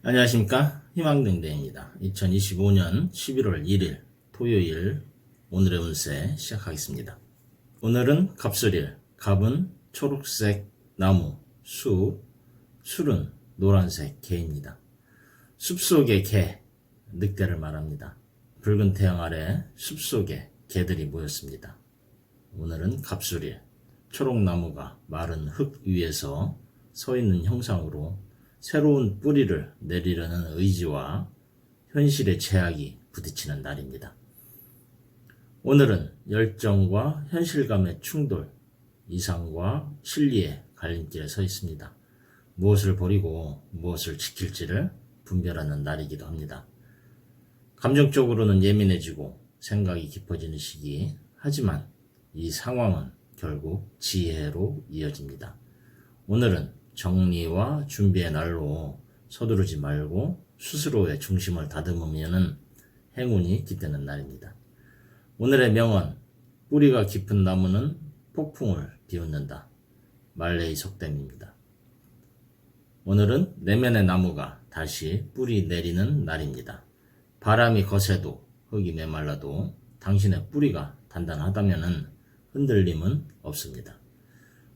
안녕하십니까, 희망등대입니다. 2025년 11월 1일 토요일 오늘의 운세 시작하겠습니다. 오늘은 갑술일, 갑은 초록색 나무, 술은 노란색 개입니다. 숲속의 개, 늑대를 말합니다. 붉은 태양 아래 숲속에 개들이 모였습니다. 오늘은 갑술일, 초록나무가 마른 흙 위에서 서 있는 형상으로 새로운 뿌리를 내리려는 의지와 현실의 제약이 부딪히는 날입니다. 오늘은 열정과 현실감의 충돌, 이상과 진리의 갈림길에 서 있습니다. 무엇을 버리고 무엇을 지킬지를 분별하는 날이기도 합니다. 감정적으로는 예민해지고 생각이 깊어지는 시기, 하지만 이 상황은 결국 지혜로 이어집니다. 오늘은 정리와 준비의 날로 서두르지 말고 스스로의 중심을 다듬으면 행운이 깃드는 날입니다. 오늘의 명언, 뿌리가 깊은 나무는 폭풍을 비웃는다. 말레이 속담입니다. 오늘은 내면의 나무가 다시 뿌리 내리는 날입니다. 바람이 거세도 흙이 메말라도 당신의 뿌리가 단단하다면 흔들림은 없습니다.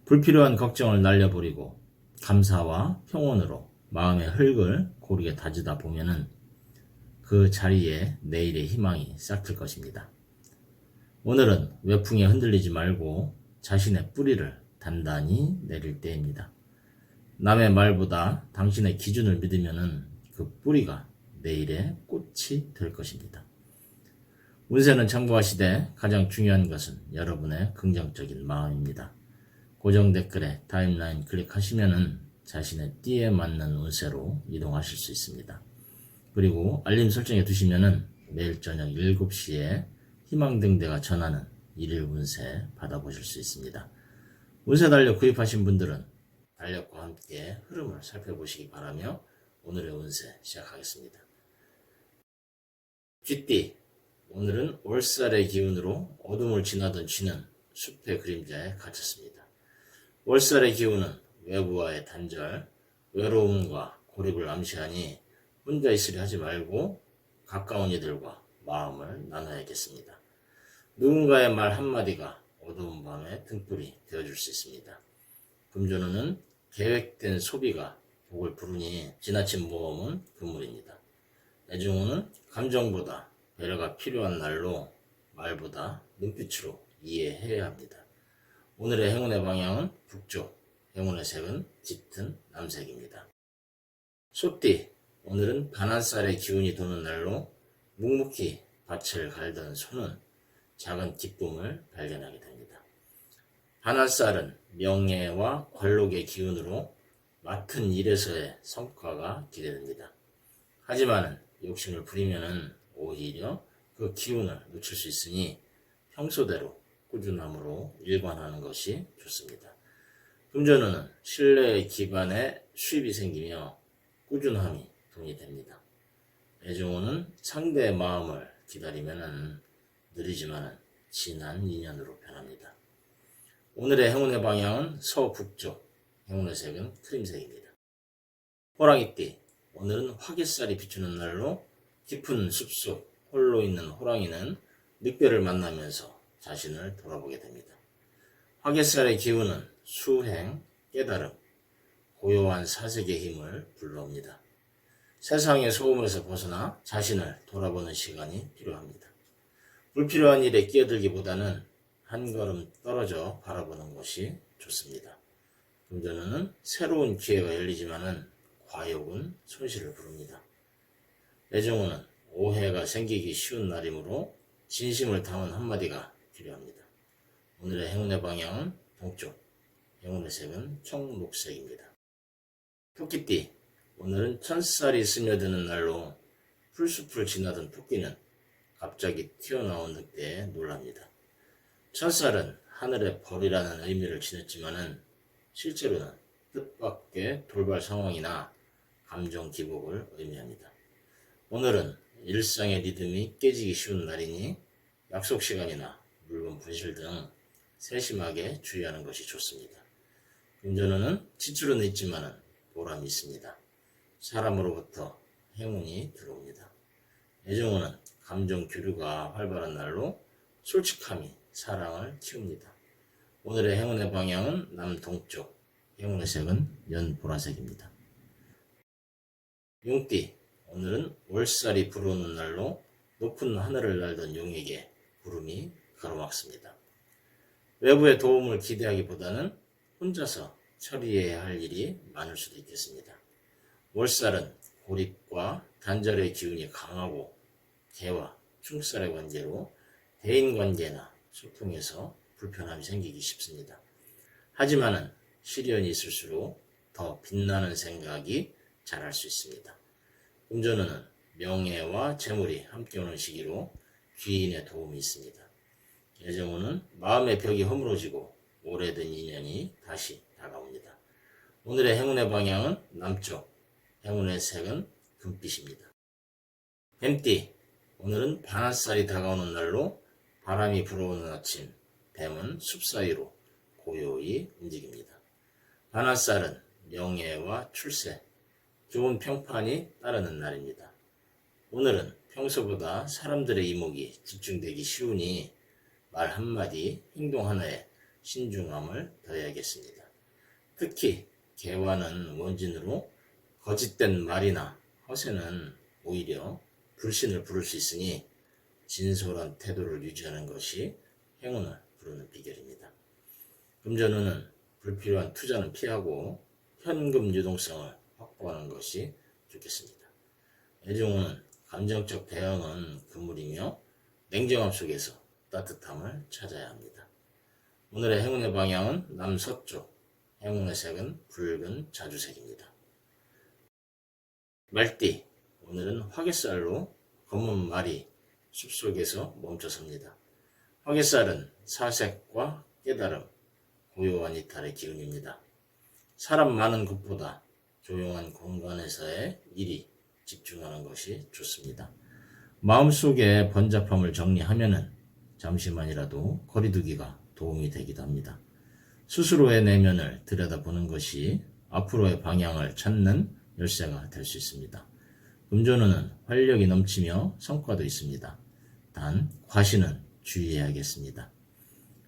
불필요한 걱정을 날려버리고 감사와 평온으로 마음의 흙을 고르게 다지다 보면 그 자리에 내일의 희망이 싹틀 것입니다. 오늘은 외풍에 흔들리지 말고 자신의 뿌리를 단단히 내릴 때입니다. 남의 말보다 당신의 기준을 믿으면 그 뿌리가 내일의 꽃이 될 것입니다. 운세는 참고하시되 가장 중요한 것은 여러분의 긍정적인 마음입니다. 고정 댓글에 타임라인 클릭하시면 자신의 띠에 맞는 운세로 이동하실 수 있습니다. 그리고 알림 설정해 두시면 매일 저녁 7시에 희망등대가 전하는 일일 운세 받아보실 수 있습니다. 운세 달력 구입하신 분들은 달력과 함께 흐름을 살펴보시기 바라며 오늘의 운세 시작하겠습니다. 쥐띠, 오늘은 월살의 기운으로 어둠을 지나던 쥐는 숲의 그림자에 갇혔습니다. 월살의 기운은 외부와의 단절, 외로움과 고립을 암시하니 혼자 있으려 하지 말고 가까운 이들과 마음을 나눠야겠습니다. 누군가의 말 한마디가 어두운 밤의 등불이 되어줄 수 있습니다. 금전운은 계획된 소비가 복을 부르니 지나친 모험은 금물입니다. 애정운은 감정보다 배려가 필요한 날로 말보다 눈빛으로 이해해야 합니다. 오늘의 행운의 방향은 북쪽, 행운의 색은 짙은 남색입니다. 소띠, 오늘은 반한살의 기운이 도는 날로 묵묵히 밭을 갈던 소는 작은 기쁨을 발견하게 됩니다. 반한살은 명예와 관록의 기운으로 맡은 일에서의 성과가 기대됩니다. 하지만 욕심을 부리면 오히려 그 기운을 놓칠 수 있으니 평소대로 꾸준함으로 일관하는 것이 좋습니다. 금전운은 신뢰의 기반에 수입이 생기며 꾸준함이 돈이 됩니다. 애정운은 상대의 마음을 기다리면 느리지만 진한 인연으로 변합니다. 오늘의 행운의 방향은 서북쪽, 행운의 색은 크림색입니다. 호랑이띠, 오늘은 화개살이 비추는 날로 깊은 숲속 홀로 있는 호랑이는 늑대를 만나면서 자신을 돌아보게 됩니다. 화개살의 기운은 수행, 깨달음, 고요한 사색의 힘을 불러옵니다. 세상의 소음에서 벗어나 자신을 돌아보는 시간이 필요합니다. 불필요한 일에 끼어들기보다는 한 걸음 떨어져 바라보는 것이 좋습니다. 금전운은 새로운 기회가 열리지만 과욕은 손실을 부릅니다. 애정운은 오해가 생기기 쉬운 날이므로 진심을 담은 한마디가 필요합니다. 오늘의 행운의 방향은 동쪽, 행운의 색은 청록색입니다. 토끼띠, 오늘은 천살이 스며드는 날로 풀숲을 지나던 토끼는 갑자기 튀어나온 늑대에 놀랍니다. 천살은 하늘의 벌이라는 의미를 지녔지만 실제로는 뜻밖의 돌발 상황이나 감정 기복을 의미합니다. 오늘은 일상의 리듬이 깨지기 쉬운 날이니 약속 시간이나 물건 분실 등 세심하게 주의하는 것이 좋습니다. 금전운은 지출은 있지만 보람이 있습니다. 사람으로부터 행운이 들어옵니다. 애정운은 감정 교류가 활발한 날로 솔직함이 사랑을 키웁니다. 오늘의 행운의 방향은 남동쪽, 행운의 색은 연보라색입니다. 용띠, 오늘은 월살이 불어오는 날로 높은 하늘을 날던 용에게 구름이 가로막습니다. 외부의 도움을 기대하기보다는 혼자서 처리해야 할 일이 많을 수도 있겠습니다. 월살은 고립과 단절의 기운이 강하고 개와 충살의 관계로 대인관계나 소통에서 불편함이 생기기 쉽습니다. 하지만은 시련이 있을수록 더 빛나는 생각이 자랄 수 있습니다. 금전운은 명예와 재물이 함께 오는 시기로 귀인의 도움이 있습니다. 애정운은 마음의 벽이 허물어지고 오래된 인연이 다시 다가옵니다. 오늘의 행운의 방향은 남쪽, 행운의 색은 금빛입니다. 뱀띠, 오늘은 반환살이 다가오는 날로 바람이 불어오는 아침, 뱀은 숲 사이로 고요히 움직입니다. 반환살은 명예와 출세, 좋은 평판이 따르는 날입니다. 오늘은 평소보다 사람들의 이목이 집중되기 쉬우니 말 한마디, 행동 하나에 신중함을 더해야겠습니다. 특히 개화는 원진으로 거짓된 말이나 허세는 오히려 불신을 부를 수 있으니 진솔한 태도를 유지하는 것이 행운을 부르는 비결입니다. 금전운은 불필요한 투자는 피하고 현금 유동성을 확보하는 것이 좋겠습니다. 애정운은 감정적 대응은 금물이며 냉정함 속에서 따뜻함을 찾아야 합니다. 오늘의 행운의 방향은 남서쪽, 행운의 색은 붉은 자주색입니다. 말띠, 오늘은 화개살로 검은 말이 숲속에서 멈춰섭니다. 화개살은 사색과 깨달음, 고요한 이탈의 기운입니다. 사람 많은 곳보다 조용한 공간에서의 일이 집중하는 것이 좋습니다. 마음속의 번잡함을 정리하면은 잠시만이라도 거리두기가 도움이 되기도 합니다. 스스로의 내면을 들여다보는 것이 앞으로의 방향을 찾는 열쇠가 될 수 있습니다. 금전운은 활력이 넘치며 성과도 있습니다. 단 과신은 주의해야겠습니다.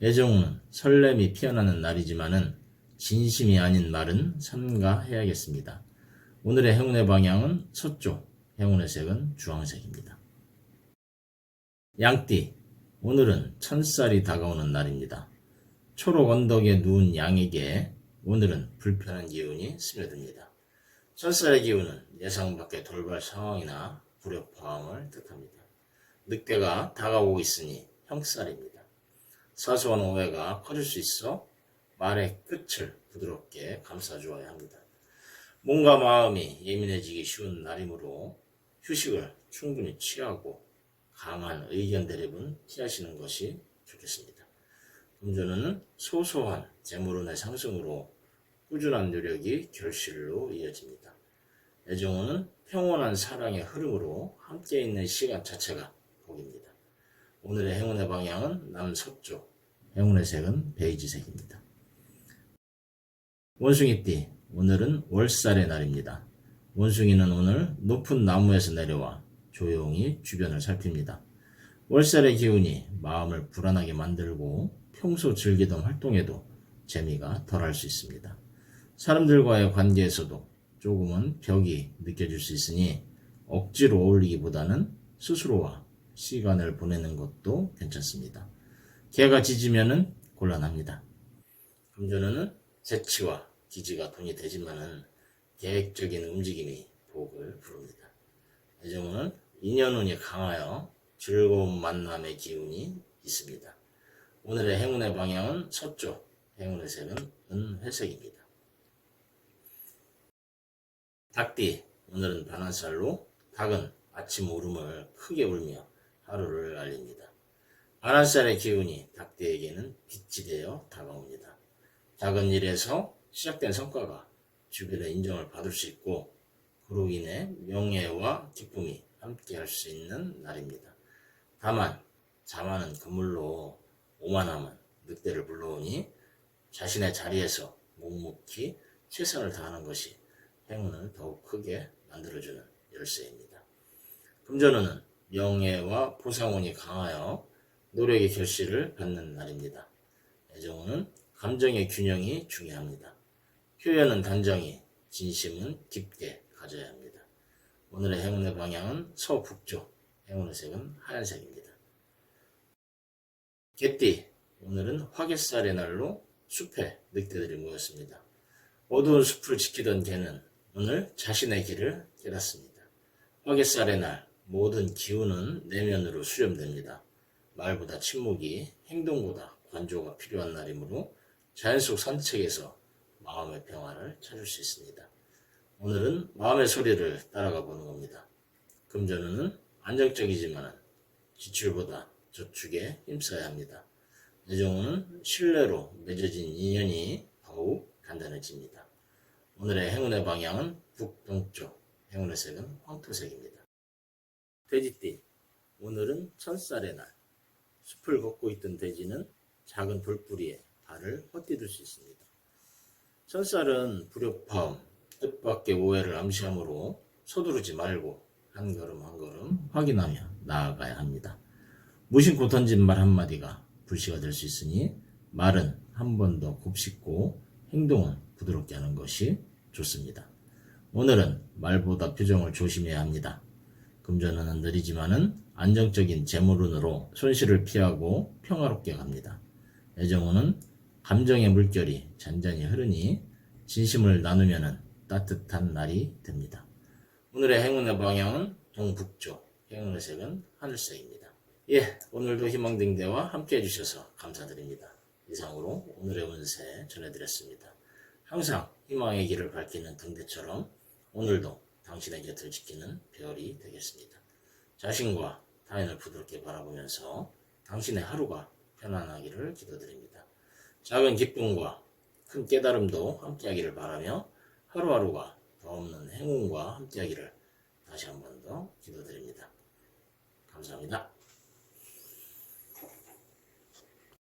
애정운은 설렘이 피어나는 날이지만은 진심이 아닌 말은 삼가해야겠습니다. 오늘의 행운의 방향은 서쪽, 행운의 색은 주황색입니다. 양띠, 오늘은 천살이 다가오는 날입니다. 초록 언덕에 누운 양에게 오늘은 불편한 기운이 스며듭니다. 천살의 기운은 예상 밖의 돌발 상황이나 불협화음을 뜻합니다. 늑대가 다가오고 있으니 형살입니다. 사소한 오해가 커질 수 있어 말의 끝을 부드럽게 감싸주어야 합니다. 몸과 마음이 예민해지기 쉬운 날이므로 휴식을 충분히 취하고 강한 의견 대립은 피하시는 것이 좋겠습니다. 금전운은 소소한 재물운의 상승으로 꾸준한 노력이 결실로 이어집니다. 애정운은 평온한 사랑의 흐름으로 함께 있는 시간 자체가 복입니다. 오늘의 행운의 방향은 남서쪽, 행운의 색은 베이지색입니다. 원숭이띠, 오늘은 월살의 날입니다. 원숭이는 오늘 높은 나무에서 내려와 조용히 주변을 살핍니다. 월살의 기운이 마음을 불안하게 만들고 평소 즐기던 활동에도 재미가 덜할 수 있습니다. 사람들과의 관계에서도 조금은 벽이 느껴질 수 있으니 억지로 어울리기보다는 스스로와 시간을 보내는 것도 괜찮습니다. 개가 짖으면 곤란합니다. 금전운은 재치와 기지가 돈이 되지만은 계획적인 움직임이 복을 부릅니다. 애정운은 인연운이 강하여 즐거운 만남의 기운이 있습니다. 오늘의 행운의 방향은 서쪽, 행운의 색은 은회색입니다. 닭띠, 오늘은 반환살로 닭은 아침 울음을 크게 울며 하루를 알립니다. 반환살의 기운이 닭띠에게는 빛이 되어 다가옵니다. 작은 일에서 시작된 성과가 주변의 인정을 받을 수 있고 그로 인해 명예와 기쁨이 함께 할 수 있는 날입니다. 다만 자만은 그물로 오만함은 늑대를 불러오니 자신의 자리에서 묵묵히 최선을 다하는 것이 행운을 더욱 크게 만들어주는 열쇠입니다. 금전운은 명예와 보상운이 강하여 노력의 결실을 받는 날입니다. 애정운은 감정의 균형이 중요합니다. 표현은 단정히, 진심은 깊게 가져야 합니다. 오늘의 행운의 방향은 서북쪽, 행운의 색은 하얀색입니다. 개띠, 오늘은 화개살의 날로 숲에 늑대들이 모였습니다. 어두운 숲을 지키던 개는 오늘 자신의 길을 깨닫습니다. 화개살의 날, 모든 기운은 내면으로 수렴됩니다. 말보다 침묵이, 행동보다 관조가 필요한 날이므로 자연 속 산책에서 마음의 평화를 찾을 수 있습니다. 오늘은 마음의 소리를 따라가 보는 겁니다. 금전운은 안정적이지만 지출보다 저축에 힘써야 합니다. 애정운은 신뢰로 맺어진 인연이 더욱 단단해집니다. 오늘의 행운의 방향은 북동쪽, 행운의 색은 황토색입니다. 돼지띠, 오늘은 천살의 날. 숲을 걷고 있던 돼지는 작은 돌뿌리에 발을 헛디딜 수 있습니다. 천살은 불협화음, 뜻밖의 오해를 암시하므로 서두르지 말고 한 걸음 한 걸음 확인하며 나아가야 합니다. 무심코 던진 말 한마디가 불씨가 될 수 있으니 말은 한 번 더 곱씹고 행동은 부드럽게 하는 것이 좋습니다. 오늘은 말보다 표정을 조심해야 합니다. 금전운은 느리지만은 안정적인 재물운으로 손실을 피하고 평화롭게 갑니다. 애정운은 감정의 물결이 잔잔히 흐르니 진심을 나누면은 따뜻한 날이 됩니다. 오늘의 행운의 방향은 동북쪽, 행운의 색은 하늘색입니다. 예, 오늘도 희망등대와 함께 해주셔서 감사드립니다. 이상으로 오늘의 운세 전해드렸습니다. 항상 희망의 길을 밝히는 등대처럼 오늘도 당신의 곁을 지키는 별이 되겠습니다. 자신과 타인을 부드럽게 바라보면서 당신의 하루가 편안하기를 기도드립니다. 작은 기쁨과 큰 깨달음도 함께하기를 바라며 하루하루가 더 없는 행운과 함께하기를 다시 한 번 더 기도드립니다. 감사합니다.